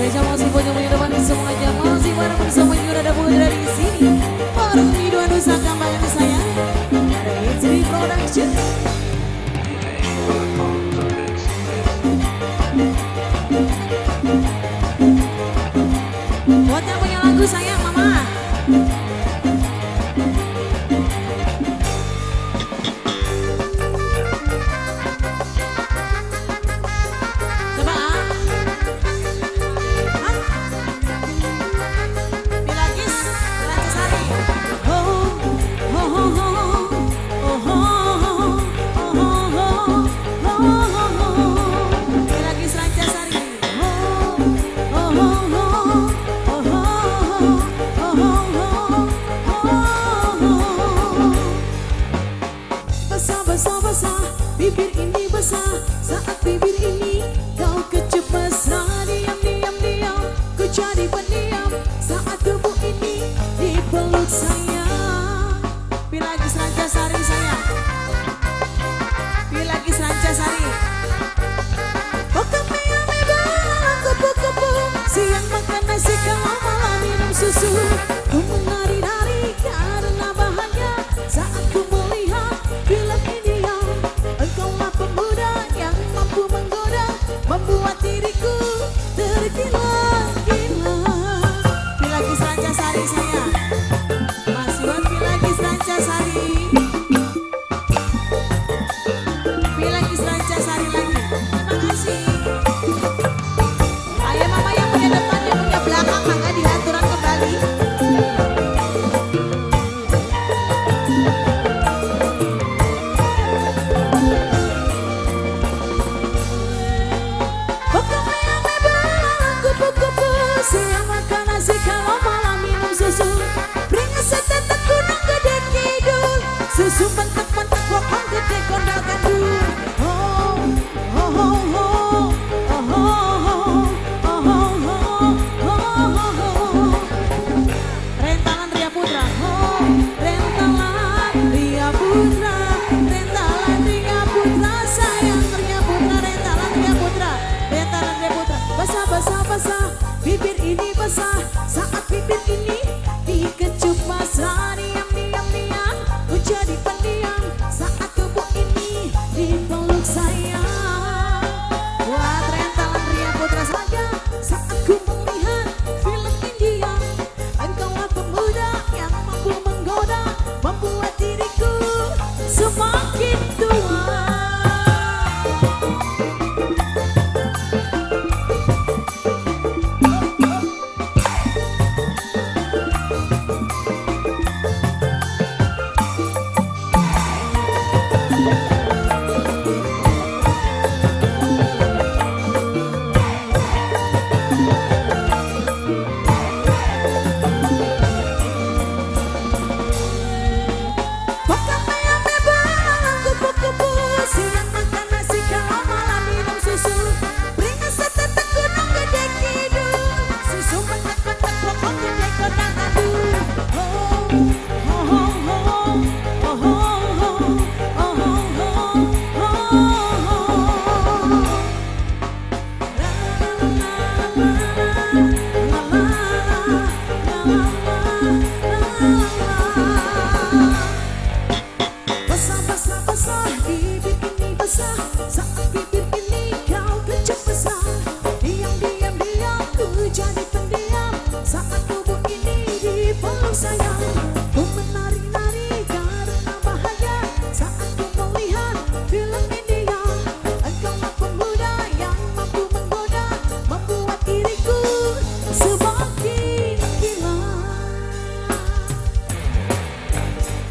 spesial masih banyak menyedapkan semuanya. Masih bareng bersama juga ada Putra di sini. Bareng di dua Nusa Kambangan saya. Ada HD Production. Buat yang punya lagu sayang mama. Basah-basah, bibir ini basah. Saat bibir ini kau kecup mesra. Diam, ku jadi pendiam. Saat tubuh ini dipeluk sayang. Pilagis Rancasari sayang. Pilagis Rancasari. Pokoknya ame balang kupu-kupu. Siang makan nasi, kalau malam minum susu. Ku menari-nari karena bahagia. Saat ku melihat film India, engkaulah pemuda yang mampu menggoda, membuat diriku tergila-gila. Pilagis Rancasari saya, masih buat Pilagis Rancasari. Pilagis Rancasari lagi, terima kasih. Ayo mama yang punya depan, yang punya belakang, maka diaturan kembali. Siang makan nasi, kalau malam minum susu. Beringas setetek gunung gede kidul. Susu mentek-mentek bohong gede kondal gandul. Oh, oh, oh, oh, oh, oh, oh, oh, oh, oh. Rentalan Ria Putra. Oh, rentalan Ria Putra. Rentalan Ria Putra. Sayang Ria Putra. Rentalan Ria Putra. Rentalan Ria Putra. Basah-basah-basah, bibir ini basah. Saat bibir ini dikecup mesra. Diam, ku jadi pendiam. Saat tubuh ini dipeluk sayang. Buat rentalan Ria Putra saja. Saat ku melihat film India, engkaulah pemuda yang mampu menggoda, membuat diriku semakin tua. Basah-basah, bibir ini basah.